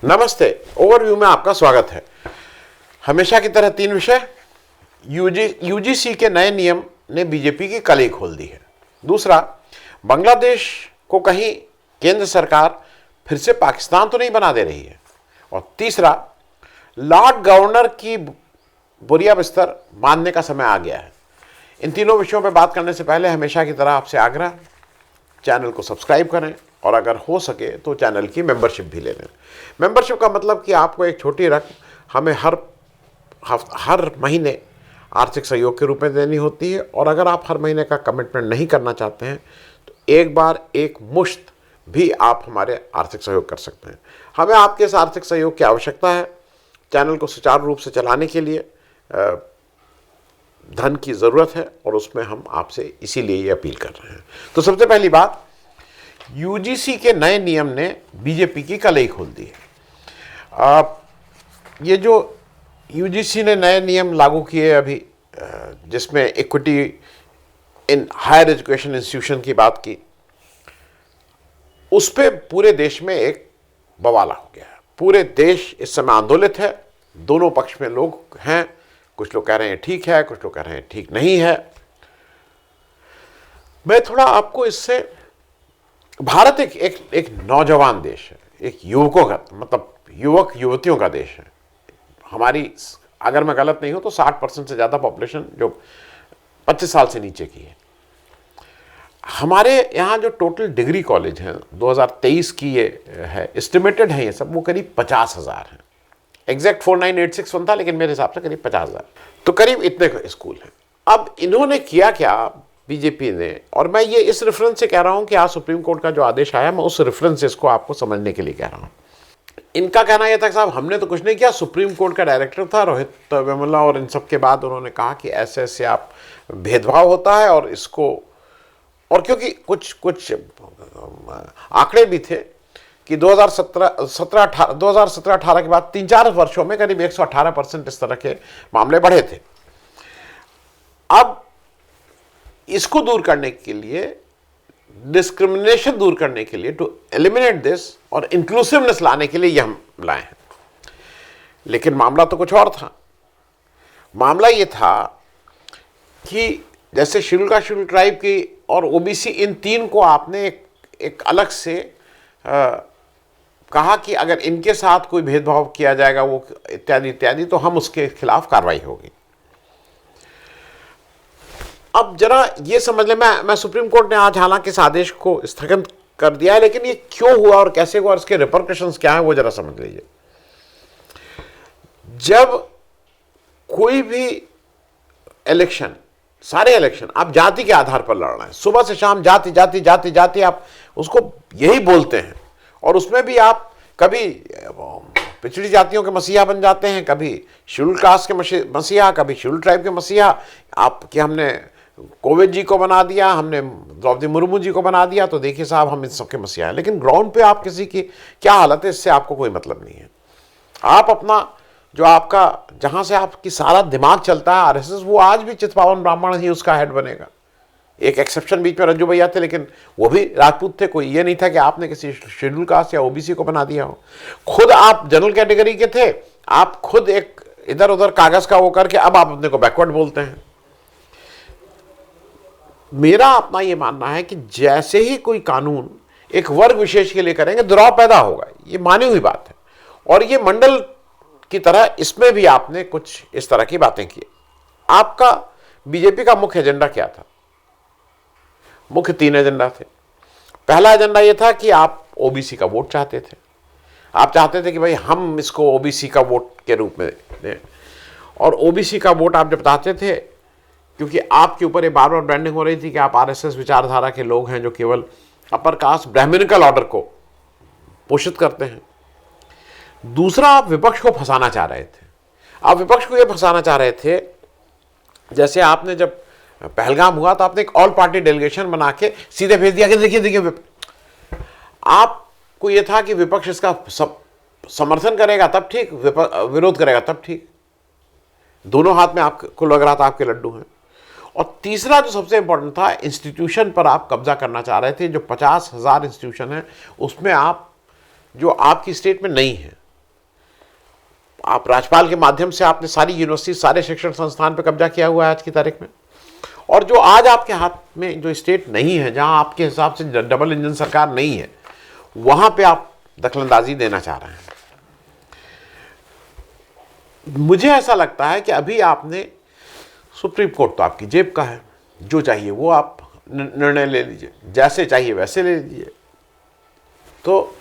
नमस्ते। ओवरव्यू में आपका स्वागत है। हमेशा की तरह तीन विषय। यूजीसी के नए नियम ने बीजेपी की कलई खोल दी है। दूसरा, बांग्लादेश को कहीं केंद्र सरकार फिर से पाकिस्तान तो नहीं बना दे रही है। और तीसरा, लॉर्ड गवर्नर की बुरिया बिस्तर बांधने का समय आ गया है। इन तीनों विषयों पर बात करने से पहले हमेशा की तरह आपसे आग्रह, चैनल को सब्सक्राइब करें और अगर हो सके तो चैनल की मेंबरशिप भी ले लें। मेंबरशिप का मतलब कि आपको एक छोटी रकम हमें हर महीने आर्थिक सहयोग के रूप में देनी होती है, और अगर आप हर महीने का कमिटमेंट नहीं करना चाहते हैं तो एक बार एक मुश्त भी आप हमारे आर्थिक सहयोग कर सकते हैं। हमें आपके इस आर्थिक सहयोग की आवश्यकता है। चैनल को सुचारू रूप से चलाने के लिए धन की ज़रूरत है और उसमें हम आपसे इसीलिए ये अपील कर रहे हैं। तो सबसे पहली बात, यूजीसी के नए नियम ने बीजेपी की कलई खोल दी है। ये जो यूजीसी ने नए नियम लागू किए अभी, जिसमें equity in higher education institution की बात की, उस पर पूरे देश में एक बवाला हो गया है। पूरे देश इस समय आंदोलित है। दोनों पक्ष में लोग हैं। कुछ लोग कह रहे हैं ठीक है, कुछ लोग कह रहे हैं ठीक नहीं है। मैं थोड़ा आपको इससे, भारत एक नौजवान देश है, एक युवकों का, मतलब युवक युवतियों का देश है। हमारी, अगर मैं गलत नहीं हूं तो 60% से ज़्यादा पॉपुलेशन जो 25 साल से नीचे की है। हमारे यहाँ जो टोटल डिग्री कॉलेज हैं 2023 की ये है, एस्टिमेटेड है ये सब, वो करीब 50,000 हैं। एग्जैक्ट 4986 था, लेकिन मेरे हिसाब से करीब 50,000, तो करीब इतने स्कूल हैं। अब इन्होंने किया क्या बीजेपी ने, और मैं ये इस रेफरेंस से कह रहा हूं कि आज सुप्रीम कोर्ट का जो आदेश आया, मैं उस रेफरेंस से इसको आपको समझने के लिए कह रहा हूं। इनका कहना यह था, साहब हमने तो कुछ नहीं किया, सुप्रीम कोर्ट का डायरेक्टर था रोहित वेमुला, और इन सब के बाद उन्होंने कहा कि ऐसे ऐसे आप भेदभाव होता है, और इसको, और क्योंकि कुछ आंकड़े भी थे कि 2017-18 के बाद 3-4 वर्षों में करीब 118% इस तरह के मामले बढ़े थे। अब इसको दूर करने के लिए, डिस्क्रिमिनेशन दूर करने के लिए, टू एलिमिनेट दिस और इंक्लूसिवनेस लाने के लिए ये हम लाए हैं। लेकिन मामला तो कुछ और था। मामला ये था कि जैसे शेड्यूल कास्ट शेड्यूल ट्राइब की और ओबीसी, इन तीन को आपने एक अलग से कहा कि अगर इनके साथ कोई भेदभाव किया जाएगा, वो इत्यादि इत्यादि, तो हम उसके खिलाफ कार्रवाई होगी। अब जरा ये समझ लें, मैं सुप्रीम कोर्ट ने आज हालांकि इस आदेश को स्थगित कर दिया है, लेकिन ये क्यों हुआ और कैसे हुआ और इसके रिपरकशंस क्या हैं वो जरा समझ लीजिए। जब कोई भी इलेक्शन, सारे इलेक्शन आप जाति के आधार पर लड़ रहे हैं, सुबह से शाम जाति जाति जाति जाति, आप उसको यही बोलते हैं, और उसमें भी आप कभी पिछड़ी जातियों के मसीहा बन जाते हैं, कभी शेड्यूल कास्ट के मसीहा, कभी शेड्यूल ट्राइब के मसीहा। आपके हमने कोविद जी को बना दिया, हमने द्रौपदी मुर्मू जी को बना दिया, तो देखिए साहब हम इन सबके मसीहा हैं। लेकिन ग्राउंड पे आप किसी की क्या हालत है, इससे आपको कोई मतलब नहीं है। आप अपना जो आपका, जहां से आपकी सारा दिमाग चलता है आरएसएस, वो आज भी चितपावन ब्राह्मण ही उसका हेड बनेगा। एक एक्सेप्शन बीच में रज्जू भैया थे, लेकिन वो भी राजपूत थे। कोई ये नहीं था कि आपने किसी शेड्यूल कास्ट या ओबीसी को बना दिया हो। खुद आप जनरल कैटेगरी के थे, आप खुद एक इधर उधर कागज का वो करके अब आप अपने को बैकवर्ड बोलते हैं। मेरा अपना ये मानना है कि जैसे ही कोई कानून एक वर्ग विशेष के लिए करेंगे, दुराव पैदा होगा, ये मानी हुई बात है। और ये मंडल की तरह इसमें भी आपने कुछ इस तरह की बातें की। आपका बीजेपी का मुख्य एजेंडा क्या था? मुख्य 3 एजेंडा थे। पहला एजेंडा यह था कि आप ओबीसी का वोट चाहते थे। आप चाहते थे कि भाई हम इसको ओबीसी का वोट के रूप में दें, और ओबीसी का वोट आप जब चाहते थे, क्योंकि आपके ऊपर ये बार बार ब्रांडिंग हो रही थी कि आप आरएसएस विचारधारा के लोग हैं जो केवल अपर कास्ट ब्राह्मणिकल ऑर्डर को पोषित करते हैं। दूसरा, आप विपक्ष को फंसाना चाह रहे थे। आप विपक्ष को ये फंसाना चाह रहे थे, जैसे आपने जब पहलगाम हुआ तो आपने एक ऑल पार्टी डेलीगेशन बना के सीधे भेज दिया कि देखिए देखिए, आपको यह था कि विपक्ष इसका समर्थन करेगा तब ठीक, विरोध करेगा तब ठीक। दोनों हाथ में आपको लग रहा था आपके लड्डू हैं। और तीसरा जो सबसे इंपॉर्टेंट था, इंस्टीट्यूशन पर आप कब्जा करना चाह रहे थे। जो 50,000 इंस्टीट्यूशन है उसमें आप, जो आपकी स्टेट में नहीं है, आप राज्यपाल के माध्यम से आपने सारी यूनिवर्सिटी, सारे शिक्षण संस्थान पर कब्जा किया हुआ है आज की तारीख में। और जो आज आपके हाथ में जो स्टेट नहीं है, जहां आपके हिसाब से डबल इंजन सरकार नहीं है, वहां पे आप दखलंदाजी देना चाह रहे हैं। मुझे ऐसा लगता है कि अभी आपने, सुप्रीम कोर्ट तो आपकी जेब का है, जो चाहिए वो आप निर्णय ले लीजिए, जैसे चाहिए वैसे ले लीजिए। तो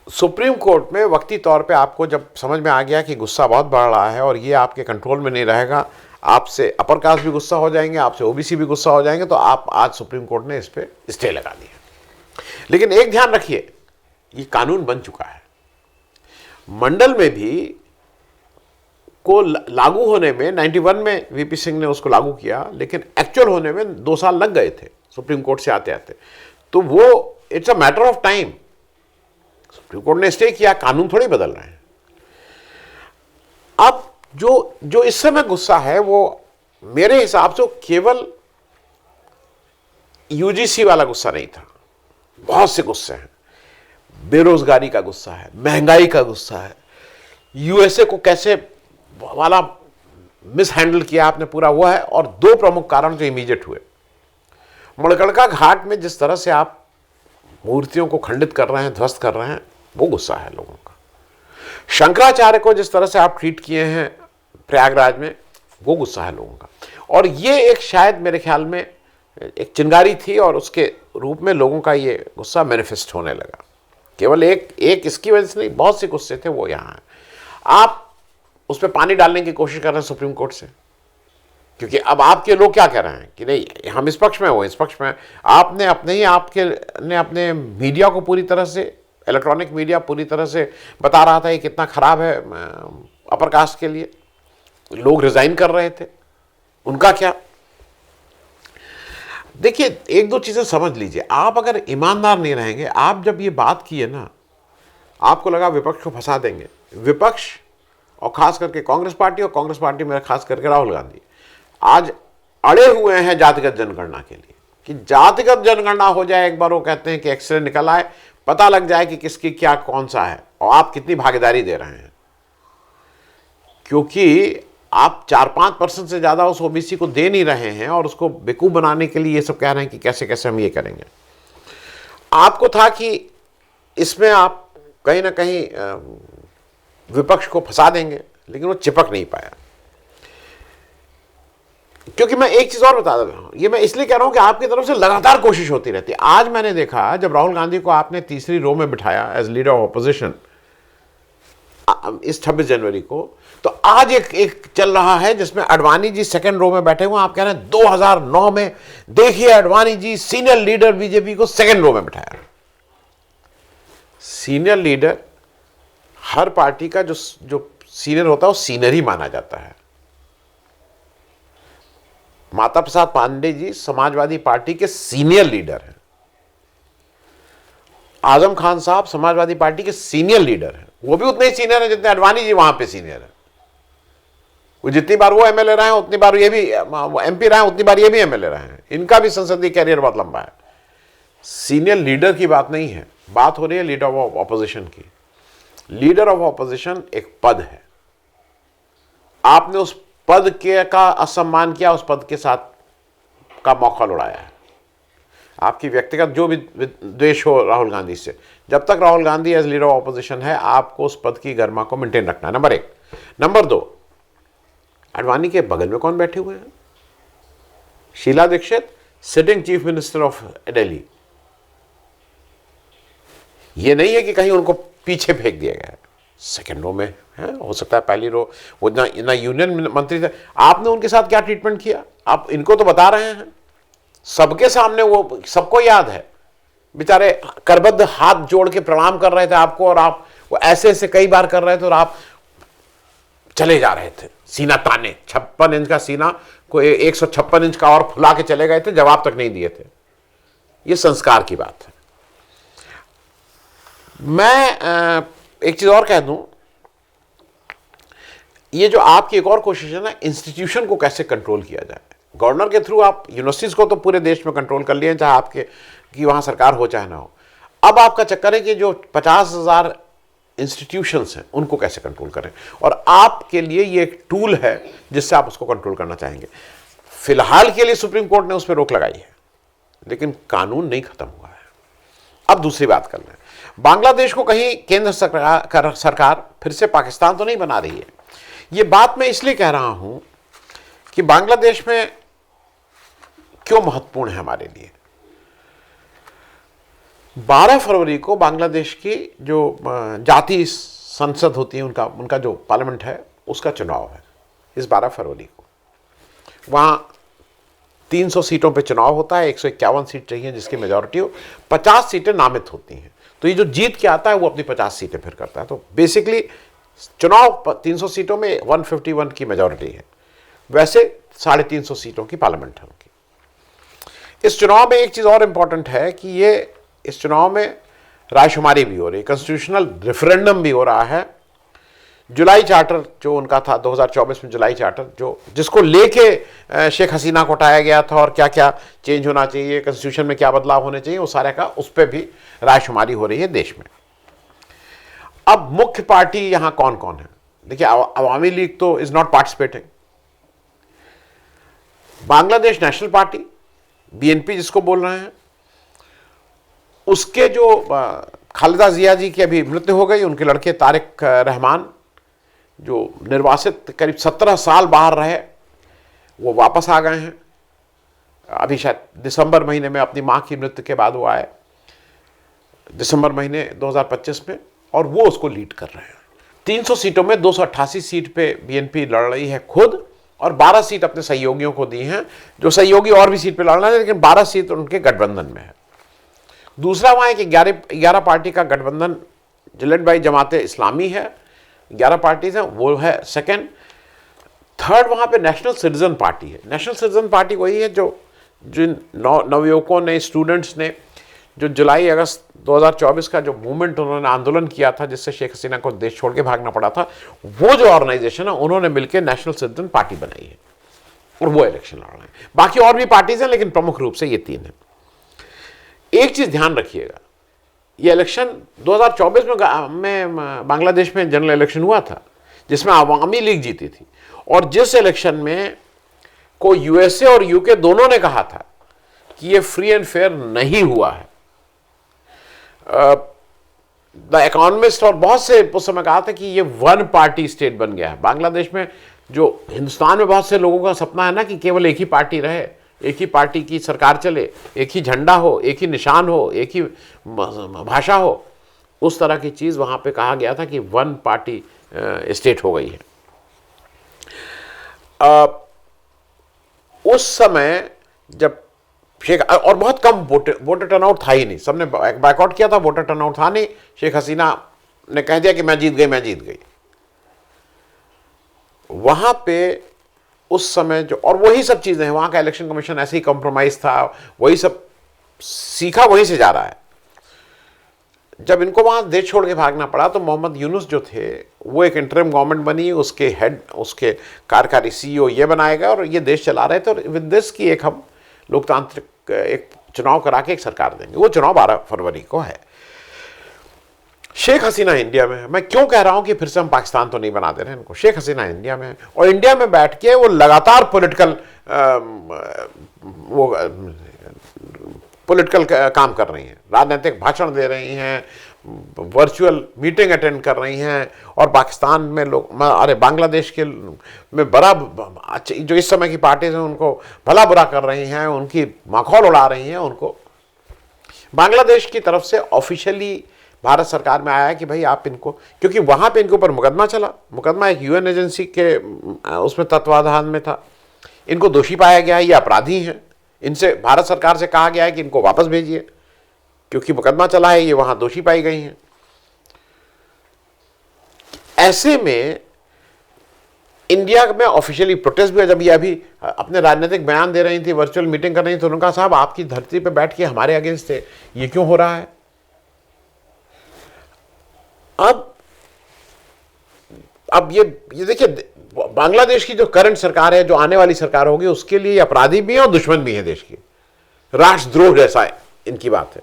सुप्रीम कोर्ट में वक्ती तौर पे आपको जब समझ में आ गया कि गुस्सा बहुत बढ़ रहा है और ये आपके कंट्रोल में नहीं रहेगा, आपसे अपर कास्ट भी गुस्सा हो जाएंगे, आपसे ओबीसी भी गुस्सा हो जाएंगे, तो आप आज सुप्रीम कोर्ट ने इस पर स्टे लगा दिया। लेकिन एक ध्यान रखिए, ये कानून बन चुका है। मंडल में भी को लागू होने में 91 में वीपी सिंह ने उसको लागू किया, लेकिन एक्चुअल होने में 2 साल लग गए थे सुप्रीम कोर्ट से आते आते। तो वो it's a matter of time. Supreme court ने स्टे किया, कानून थोड़ी बदल रहे हैं। अब जो इस समय गुस्सा है वो मेरे हिसाब से केवल यूजीसी वाला गुस्सा नहीं था, बहुत से गुस्से हैं। बेरोजगारी का गुस्सा है, महंगाई का गुस्सा है, यूएसए को कैसे वाला मिस हैंडल किया आपने पूरा, हुआ है। और 2 प्रमुख कारण जो इमीडिएट हुए, मणिकर्णिका घाट में जिस तरह से आप मूर्तियों को खंडित कर रहे हैं, ध्वस्त कर रहे हैं, वो गुस्सा है लोगों का। शंकराचार्य को जिस तरह से आप ट्रीट किए हैं प्रयागराज में, वो गुस्सा है लोगों का। और ये एक शायद मेरे ख्याल में एक चिंगारी थी, और उसके रूप में लोगों का ये गुस्सा मैनिफेस्ट होने लगा। केवल एक इसकी वजह से नहीं, बहुत से गुस्से थे वो यहाँ हैं। आप उस पर पानी डालने की कोशिश कर रहे हैं सुप्रीम कोर्ट से, क्योंकि अब आपके लोग क्या कह रहे हैं कि नहीं हम इस पक्ष में, वो इस पक्ष में। आपने अपने मीडिया को पूरी तरह से, इलेक्ट्रॉनिक मीडिया पूरी तरह से बता रहा था ये कितना खराब है अपर कास्ट के लिए। लोग रिजाइन कर रहे थे, उनका क्या। देखिए, 1-2 चीजें समझ लीजिए। आप अगर ईमानदार नहीं रहेंगे, आप जब ये बात किए ना, आपको लगा विपक्ष को फंसा देंगे। विपक्ष और खास करके कांग्रेस पार्टी में खास करके राहुल गांधी आज अड़े हुए हैं जातिगत जनगणना के लिए, कि जातिगत जनगणना हो जाए एक बार। वो कहते हैं कि एक्सरे निकल आए, पता लग जाए कि किसकी क्या कौन सा है और आप कितनी भागीदारी दे रहे हैं। क्योंकि आप 4-5% से ज्यादा उस ओबीसी को दे नहीं रहे हैं, और उसको बेवकूफ बनाने के लिए ये सब कह रहे हैं कि कैसे कैसे हम ये करेंगे। आपको था कि इसमें आप कहीं ना कहीं विपक्ष को फंसा देंगे, लेकिन वो चिपक नहीं पाया। क्योंकि मैं एक चीज और बता रहा हूं, ये मैं इसलिए कह रहा हूं कि आपकी तरफ से लगातार कोशिश होती रहती है। आज मैंने देखा जब राहुल गांधी को आपने तीसरी रो में बिठाया एज लीडर ऑफ ऑपोजिशन इस 26 जनवरी को, तो आज एक चल रहा है जिसमें अडवाणी जी सेकंड रो में बैठे हुए। आप कह रहे हैं 2009 में देखिए Advani ji senior leader BJP को सेकंड रो में बिठाया। सीनियर लीडर, हर पार्टी का जो सीनियर होता है वो सीनियर ही माना जाता है। माता प्रसाद पांडे जी समाजवादी पार्टी के सीनियर लीडर हैं। आजम खान साहब समाजवादी पार्टी के सीनियर लीडर हैं। वो भी उतने ही सीनियर हैं जितने अडवाणी जी वहां पे सीनियर हैं। वो जितनी बार वो एमएलए रहे हैं उतनी बार ये भी एमपी रहे हैं, उतनी बार ये भी एमएलए रहे हैं। इनका भी संसदीय कैरियर बहुत लंबा है। सीनियर लीडर की बात नहीं है, बात हो रही है लीडर ऑफ ऑपोजिशन की। लीडर ऑफ ऑपोजिशन एक पद है। आपने उस पद के का असम्मान किया, उस पद के साथ का मौका उड़ाया है। आपकी व्यक्तिगत जो भी द्वेष हो राहुल गांधी से, जब तक Rahul Gandhi as leader of opposition है, आपको उस पद की गरिमा को मेंटेन रखना है, नंबर 1। नंबर 2, अडवाणी के बगल में कौन बैठे हुए हैं? Sheila Dikshit, sitting chief minister of Delhi. ये नहीं है कि कहीं उनको पीछे फेंक दिया गया है। सेकेंड रो में है, हो सकता है पहली रो। वो ना यूनियन मंत्री थे। आपने उनके साथ क्या ट्रीटमेंट किया? आप इनको तो बता रहे हैं सबके सामने, वो सबको याद है। बेचारे करबद्ध हाथ जोड़ के प्रणाम कर रहे थे आपको, और आप वो ऐसे ऐसे कई बार कर रहे थे, और आप चले जा रहे थे सीना ताने। 56 इंच का सीना को 156 इंच का और फुला के चले गए थे, जवाब तक नहीं दिए थे। ये संस्कार की बात है। मैं एक चीज और कह दूं, ये जो आपकी एक और कोशिश है ना, इंस्टीट्यूशन को कैसे कंट्रोल किया जाए। गवर्नर के थ्रू आप यूनिवर्सिटीज को तो पूरे देश में कंट्रोल कर लिए, चाहे आपके कि वहां सरकार हो चाहे ना हो। अब आपका चक्कर है कि जो 50,000 इंस्टीट्यूशंस हैं उनको कैसे कंट्रोल करें, और आपके लिए ये एक टूल है जिससे आप उसको कंट्रोल करना चाहेंगे। फिलहाल के लिए सुप्रीम कोर्ट ने उस पर रोक लगाई है, लेकिन कानून नहीं खत्म हुआ है। अब दूसरी बात कर लें, बांग्लादेश को कहीं केंद्र सरकार फिर से पाकिस्तान तो नहीं बना रही है। ये बात मैं इसलिए कह रहा हूं कि बांग्लादेश में क्यों महत्वपूर्ण है हमारे लिए। 12 फरवरी को बांग्लादेश की जो जातीय संसद होती है, उनका जो पार्लियामेंट है, उसका चुनाव है इस 12 फरवरी को। वहां 300 सीटों पे चुनाव होता है, 151 सीट चाहिए जिसकी मेजॉरिटी हो, 50 सीटें नामित होती हैं। तो ये जो जीत के आता है वो अपनी 50 सीटें फिर करता है। तो बेसिकली चुनाव 300 सीटों में 151 की मेजॉरिटी है, वैसे 350 सीटों की पार्लियामेंट है उनकी। इस चुनाव में एक चीज और इंपॉर्टेंट है कि इस चुनाव में रायशुमारी भी हो रही है, कॉन्स्टिट्यूशनल रेफरेंडम भी हो रहा है। जुलाई चार्टर जो उनका था 2024 में, जुलाई चार्टर जिसको लेके शेख हसीना को हटाया गया था और क्या क्या चेंज होना चाहिए, कॉन्स्टिट्यूशन में क्या बदलाव होने चाहिए, वो सारे का उस पर भी रायशुमारी हो रही है देश में। अब मुख्य पार्टी यहां कौन कौन है? देखिए, अवामी लीग तो is not participating. Bangladesh national party, BNP जिसको बोल रहे हैं, उसके जो खालिदा जिया जी की अभी मृत्यु हो गई, उनके लड़के तारिक रहमान जो निर्वासित करीब 17 साल बाहर रहे, वो वापस आ गए हैं। अभी शायद दिसंबर महीने में अपनी मां की मृत्यु के बाद वो आए, दिसंबर महीने 2025 में, और वो उसको लीड कर रहे हैं। 300 सीटों में 288 सीट पे बीएनपी लड़ रही है खुद, और 12 सीट अपने सहयोगियों को दी हैं, जो सहयोगी और भी सीट पे लड़ रहे हैं, लेकिन 12 सीट उनके गठबंधन में है। दूसरा वहां एक 11 पार्टी का गठबंधन जिलेड बाई जमाते इस्लामी है, 11 पार्टीज हैं, वो है सेकंड। थर्ड वहां पे नेशनल सिटीजन पार्टी है। नेशनल सिटीजन पार्टी वही है जो जिन नवयुवकों ने, स्टूडेंट्स ने, जो जुलाई अगस्त 2024 का जो मूवमेंट उन्होंने आंदोलन किया था जिससे शेख हसीना को देश छोड़ के भागना पड़ा था, वो जो ऑर्गेनाइजेशन है उन्होंने मिलकर नेशनल सिटीजन पार्टी बनाई है और वो इलेक्शन लड़ रहे हैं। बाकी और भी पार्टीज हैं, लेकिन प्रमुख रूप से ये 3 है। एक चीज ध्यान रखिएगा, ये इलेक्शन 2024 में बांग्लादेश में जनरल इलेक्शन हुआ था जिसमें अवामी लीग जीती थी, और जिस इलेक्शन में को यूएसए और यूके दोनों ने कहा था कि ये फ्री एंड फेयर नहीं हुआ है। द इकोनॉमिस्ट और बहुत से उस समय कहा था कि ये 1 पार्टी स्टेट बन गया है। बांग्लादेश में, जो हिंदुस्तान में बहुत से लोगों का सपना है ना कि केवल एक ही पार्टी रहे, एक ही पार्टी की सरकार चले, एक ही झंडा हो, एक ही निशान हो, एक ही भाषा हो, उस तरह की चीज वहां पे कहा गया था कि 1 पार्टी स्टेट हो गई है। उस समय जब और बहुत कम वोटर टर्नआउट था ही नहीं, सबने बायकॉट किया था, वोटर टर्नआउट था नहीं। शेख हसीना ने कह दिया कि मैं जीत गई। वहां पे उस समय जो, और वही सब चीजें हैं, वहां का इलेक्शन कमीशन ऐसे ही कॉम्प्रोमाइज था, वही सब सीखा वहीं से जा रहा है। जब इनको वहां देश छोड़ के भागना पड़ा तो मोहम्मद यूनुस जो थे वो एक इंटरिम गवर्नमेंट बनी, उसके हेड, उसके कार्यकारी सीईओ ये बनाए गए और ये देश चला रहे थे। और विद दिस की एक हम लोकतांत्रिक एक चुनाव करा के एक सरकार देंगे। वो चुनाव 12 फरवरी को है। शेख हसीना इंडिया में है। मैं क्यों कह रहा हूं कि फिर से हम पाकिस्तान तो नहीं बना दे रहे हैं इनको। शेख हसीना इंडिया में है और इंडिया में बैठ के वो लगातार पॉलिटिकल काम कर रही हैं, राजनीतिक भाषण दे रही हैं, वर्चुअल मीटिंग अटेंड कर रही हैं, और पाकिस्तान में लोग, अरे बांग्लादेश के में बड़ा जो इस समय की पार्टीज हैं उनको भला बुरा कर रही हैं, उनकी माखौल उड़ा रही हैं उनको। बांग्लादेश की तरफ से ऑफिशियली भारत सरकार में आया है कि भाई आप इनको, क्योंकि वहां पे इनके ऊपर मुकदमा चला, मुकदमा एक यूएन एजेंसी के उसमें तत्वाधान में था, इनको दोषी पाया गया है, ये अपराधी हैं, इनसे भारत सरकार से कहा गया है कि इनको वापस भेजिए क्योंकि मुकदमा चला है, ये वहां दोषी पाई गई हैं। ऐसे में इंडिया में ऑफिशियली प्रोटेस्ट भी है। जब ये अभी अपने राजनीतिक बयान दे रही थी, वर्चुअल मीटिंग कर रही थी, तो उन्होंने कहा साहब आपकी धरती पे बैठ के हमारे अगेंस्ट थे, ये क्यों हो रहा है। अब ये देखिए, बांग्लादेश की जो करंट सरकार है, जो आने वाली सरकार होगी, उसके लिए अपराधी भी है और दुश्मन भी है देश की, राष्ट्रद्रोह जैसा है इनकी बात है।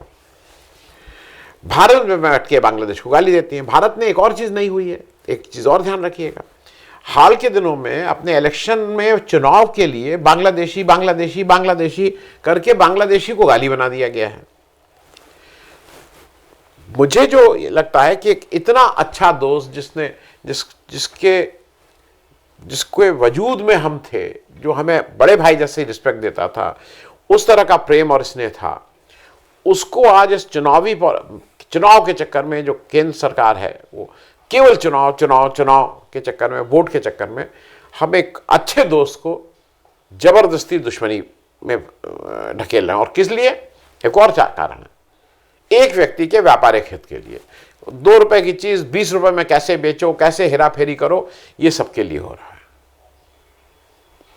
भारत में बैठ के बांग्लादेश को गाली देती हैं। भारत ने एक और चीज़ नहीं हुई है, एक चीज़ और ध्यान रखिएगा, हाल के दिनों में अपने इलेक्शन में चुनाव के लिए बांग्लादेशी बांग्लादेशी बांग्लादेशी करके बांग्लादेशी को गाली बना दिया गया है। मुझे जो लगता है कि एक इतना अच्छा दोस्त जिसके वजूद में हम थे, जो हमें बड़े भाई जैसे रिस्पेक्ट देता था, उस तरह का प्रेम और स्नेह था, उसको आज इस चुनाव के चक्कर में जो केंद्र सरकार है वो केवल चुनाव चुनाव चुनाव के चक्कर में, वोट के चक्कर में हम एक अच्छे दोस्त को जबरदस्ती दुश्मनी में ढकेल रहे हैं। और किस लिए? एक और कारण है, एक व्यक्ति के व्यापारिक हित के लिए। 2 रुपए की चीज 20 रुपए में कैसे बेचो, कैसे हेरा फेरी करो, ये सबके लिए हो रहा है।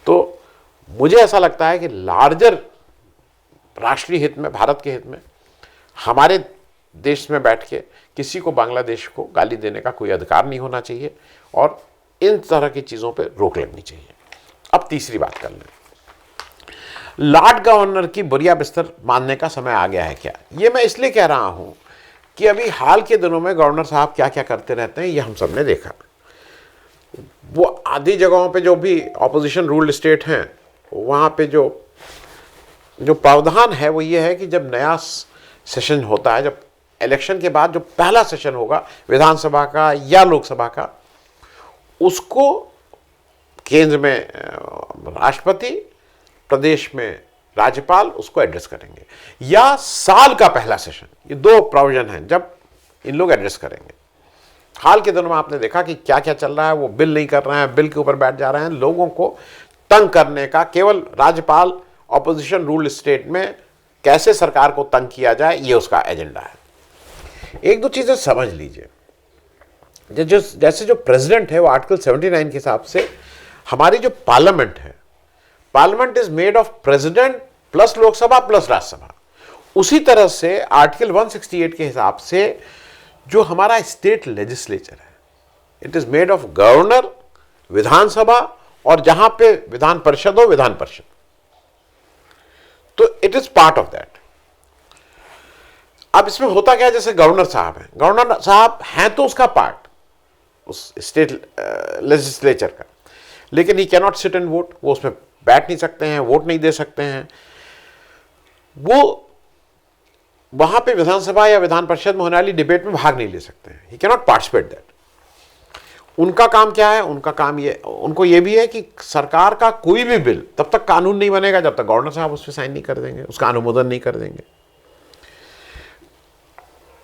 तो मुझे ऐसा लगता है कि लार्जर राष्ट्रीय हित में, भारत के हित में, हमारे देश में बैठ के किसी को बांग्लादेश को गाली देने का कोई अधिकार नहीं होना चाहिए और इन तरह की चीज़ों पे रोक लगनी चाहिए। अब तीसरी बात कर लें, लॉर्ड गवर्नर की बुरिया बिस्तर मानने का समय आ गया है क्या? ये मैं इसलिए कह रहा हूं कि अभी हाल के दिनों में गवर्नर साहब क्या क्या करते रहते हैं, ये हम सब ने देखा। वो आधी जगहों पे जो भी ऑपोजिशन रूल्ड स्टेट हैं, वहाँ पे जो प्रावधान है वो ये है कि जब नया सेशन होता है, जब इलेक्शन के बाद जो पहला सेशन होगा विधानसभा का या लोकसभा का, उसको केंद्र में राष्ट्रपति, प्रदेश में राज्यपाल उसको एड्रेस करेंगे, या साल का पहला सेशन, ये 2 प्रोविजन हैं जब इन लोग एड्रेस करेंगे। हाल के दिनों में आपने देखा कि क्या क्या चल रहा है, वो बिल नहीं कर रहे हैं, बिल के ऊपर बैठ जा रहे हैं, लोगों को तंग करने का, केवल राज्यपाल ऑपोजिशन रूल्ड स्टेट में कैसे सरकार को तंग किया जाए, ये उसका एजेंडा है। 1-2 चीजें समझ लीजिए, जैसे जो प्रेसिडेंट है वो आर्टिकल 79 के हिसाब से, हमारी जो पार्लियामेंट है, parliament is made of president plus Lok Sabha plus Rajya Sabha. उसी तरह से आर्टिकल 168 के हिसाब से जो हमारा स्टेट लेजिस्लेचर है, it is made of governor, Vidhan Sabha और जहां पे विधान परिषद हो, विधान परिषद। तो it is part of that. अब इसमें होता क्या है, जैसे गवर्नर साहब हैं, गवर्नर साहब हैं तो उसका पार्ट, उस स्टेट लेजिस्लेचर का, लेकिन ही कैनॉट सिट एंड वोट, वो उसमें बैठ नहीं सकते हैं, वोट नहीं दे सकते हैं, वो वहां पे विधानसभा या विधान परिषद में होने वाली डिबेट में भाग नहीं ले सकते हैं, ही कैनॉट पार्टिसिपेट दैट। उनका काम क्या है? उनका काम ये, उनको ये भी है कि सरकार का कोई भी बिल तब तक कानून नहीं बनेगा जब तक गवर्नर साहब उस पर साइन नहीं कर देंगे, उसका अनुमोदन नहीं कर देंगे।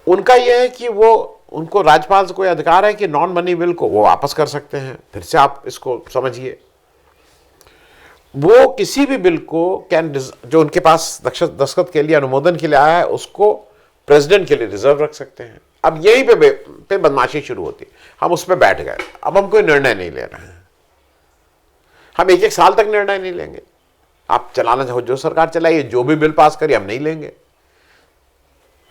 उनका यह है कि वो, उनको राज्यपाल से कोई अधिकार है कि नॉन मनी बिल को वो वापस कर सकते हैं। फिर से आप इसको समझिए, वो किसी भी बिल को जो उनके पास दस्तखत के लिए, अनुमोदन के लिए आया है, उसको प्रेसिडेंट के लिए रिजर्व रख सकते हैं। अब यहीं पे बदमाशी शुरू होती है, हम उस पर बैठ गए, अब हम कोई निर्णय नहीं ले रहे हैं, हम 1-1 साल तक निर्णय नहीं लेंगे। आप चलाना चाहो जो सरकार चलाइए, जो भी बिल पास करिए, हम नहीं लेंगे।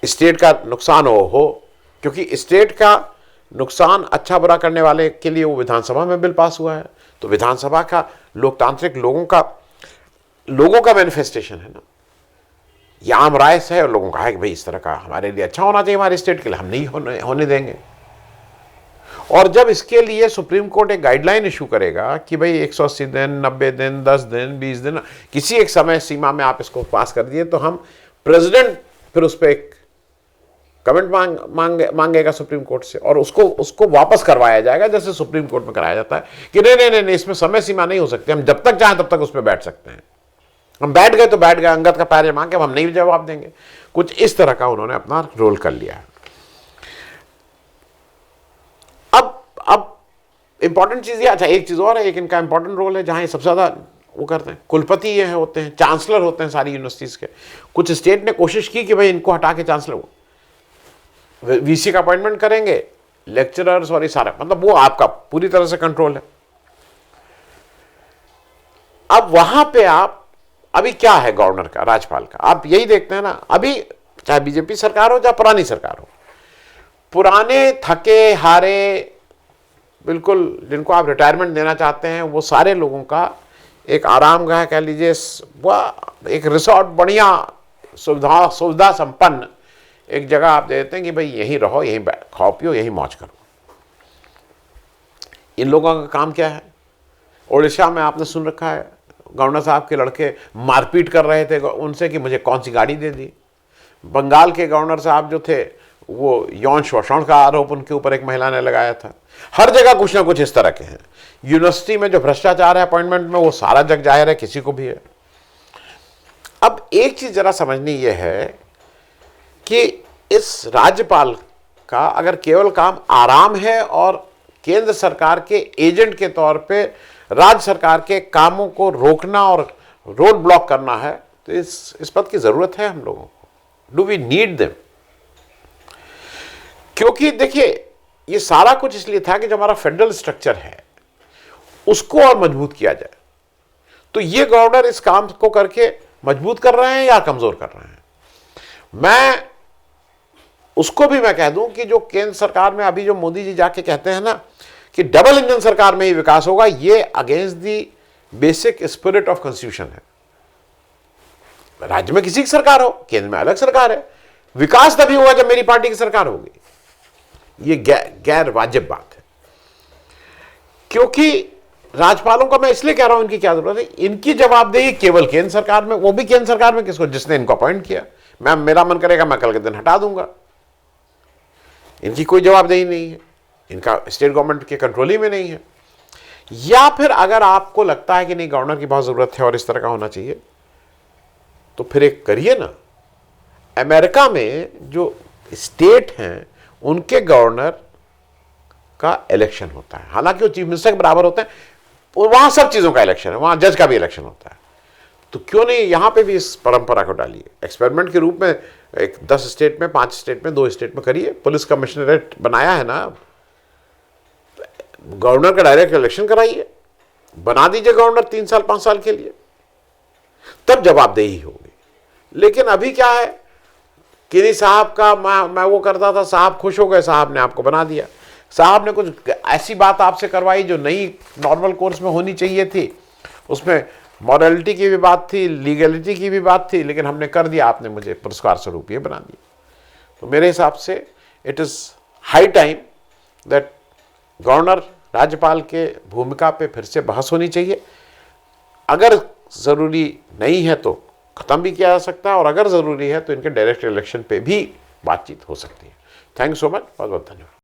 स्टेट का नुकसान हो, क्योंकि स्टेट का नुकसान अच्छा बुरा करने वाले के लिए वो विधानसभा में बिल पास हुआ है, तो विधानसभा का लोकतांत्रिक लोगों का मैनिफेस्टेशन है ना, ये आम राय से है, और लोगों का है कि भाई इस तरह का हमारे लिए अच्छा होना चाहिए, हमारे स्टेट के लिए, हम नहीं होने देंगे। और जब इसके लिए सुप्रीम कोर्ट एक गाइडलाइन इशू करेगा कि भाई 180 दिन, 90 दिन, 10 दिन, 20 दिन, किसी एक समय सीमा में आप इसको पास कर दिए, तो हम प्रेसिडेंट फिर उस पर एक कमेंट मांगेगा सुप्रीम कोर्ट से, और उसको वापस करवाया जाएगा, जैसे सुप्रीम कोर्ट में कराया जाता है कि नहीं, इसमें समय सीमा नहीं हो सकती, हम जब तक चाहें तब तक उस पर बैठ सकते हैं। हम बैठ गए तो बैठ गए, अंगद का पैर मांग के हम नहीं जवाब देंगे। कुछ इस तरह का उन्होंने अपना रोल कर लिया है। अब इंपॉर्टेंट चीज ये, अच्छा एक चीज और है, एक इनका इंपॉर्टेंट रोल है जहां ये सबसे ज्यादा वो करते हैं, कुलपति ये होते हैं, चांसलर होते हैं सारी यूनिवर्सिटीज के। कुछ स्टेट ने कोशिश की कि भाई इनको हटा के चांसलर, वीसी का अपॉइंटमेंट करेंगे, लेक्चरर्स और ये सारा, मतलब वो आपका पूरी तरह से कंट्रोल है। अब वहां पे आप, अभी क्या है गवर्नर का, राज्यपाल का, आप यही देखते हैं ना, अभी चाहे बीजेपी सरकार हो चाहे पुरानी सरकार हो, पुराने थके हारे बिल्कुल जिनको आप रिटायरमेंट देना चाहते हैं, वो सारे लोगों का एक आरामगाह कह लीजिए, वह एक रिसोर्ट बढ़िया सुविधा संपन्न एक जगह आप दे देते हैं कि भाई यहीं रहो, यहीं खाओ पियो, यहीं मौज करो। इन लोगों का काम क्या है? उड़ीसा में आपने सुन रखा है, गवर्नर साहब के लड़के मारपीट कर रहे थे उनसे कि मुझे कौन सी गाड़ी दे दी। बंगाल के गवर्नर साहब जो थे वो यौन शोषण का आरोप उनके ऊपर एक महिला ने लगाया था। हर जगह कुछ ना कुछ इस तरह के हैं। यूनिवर्सिटी में जो भ्रष्टाचार है अपॉइंटमेंट में, वो सारा जग जाहिर है, किसी को भी है। अब एक चीज जरा समझनी यह है कि इस राज्यपाल का अगर केवल काम आराम है और केंद्र सरकार के एजेंट के तौर पे राज्य सरकार के कामों को रोकना और रोड ब्लॉक करना है, तो इस पद की जरूरत है हम लोगों को। Do we need them? क्योंकि देखिए, ये सारा कुछ इसलिए था कि जो हमारा फेडरल स्ट्रक्चर है उसको और मजबूत किया जाए। तो ये गवर्नर इस काम को करके मजबूत कर रहे हैं या कमजोर कर रहे हैं? मैं उसको भी मैं कह दूं कि जो केंद्र सरकार में अभी जो मोदी जी जाके कहते हैं ना कि डबल इंजन सरकार में ही विकास होगा, ये against the basic spirit of constitution है। राज्य में किसी की सरकार हो, केंद्र में अलग सरकार है, विकास तभी होगा जब मेरी पार्टी की सरकार होगी। ये गैर वाजिब बात है। क्योंकि राज्यपालों का मैं इसलिए कह रहा हूं इनकी क्या जरूरत है, इनकी जवाबदेही केवल केंद्र सरकार में, वो भी केंद्र सरकार में किसको? जिसने इनको अपॉइंट किया। मेरा मन करेगा मैं कल के दिन हटा दूंगा। इनकी कोई जवाबदेही नहीं है, इनका स्टेट गवर्नमेंट के कंट्रोल ही में नहीं है। या फिर अगर आपको लगता है कि नहीं गवर्नर की बहुत जरूरत है और इस तरह का होना चाहिए, तो फिर एक करिए ना, अमेरिका में जो स्टेट हैं उनके गवर्नर का इलेक्शन होता है। हालांकि वो चीफ मिनिस्टर के बराबर होते हैं, वहां सब चीजों का इलेक्शन है, वहां जज का भी इलेक्शन होता है। तो क्यों नहीं यहां पे भी इस परंपरा को डालिए, एक्सपेरिमेंट के रूप में। एक 10 स्टेट में, 5 स्टेट में, 2 स्टेट में करिए। पुलिस कमिश्नरेट बनाया है ना, गवर्नर का डायरेक्ट इलेक्शन कराइए, बना दीजिए गवर्नर 3 साल 5 साल के लिए, तब जवाबदेही होगी। लेकिन अभी क्या है, किन्हीं साहब का मैं वो करता था, साहब खुश हो गए, साहब ने आपको बना दिया। साहब ने कुछ ऐसी बात आपसे करवाई जो नई नॉर्मल कोर्स में होनी चाहिए थी, उसमें मॉरलिटी की भी बात थी, लीगलिटी की भी बात थी, लेकिन हमने कर दिया, आपने मुझे पुरस्कार स्वरूप ये बना दिया। तो मेरे हिसाब से it is high time that governor राज्यपाल के भूमिका पे फिर से बहस होनी चाहिए। अगर ज़रूरी नहीं है तो ख़त्म भी किया जा सकता है, और अगर ज़रूरी है तो इनके डायरेक्ट इलेक्शन पे भी बातचीत हो सकती है। थैंक यू सो मच, बहुत बहुत धन्यवाद।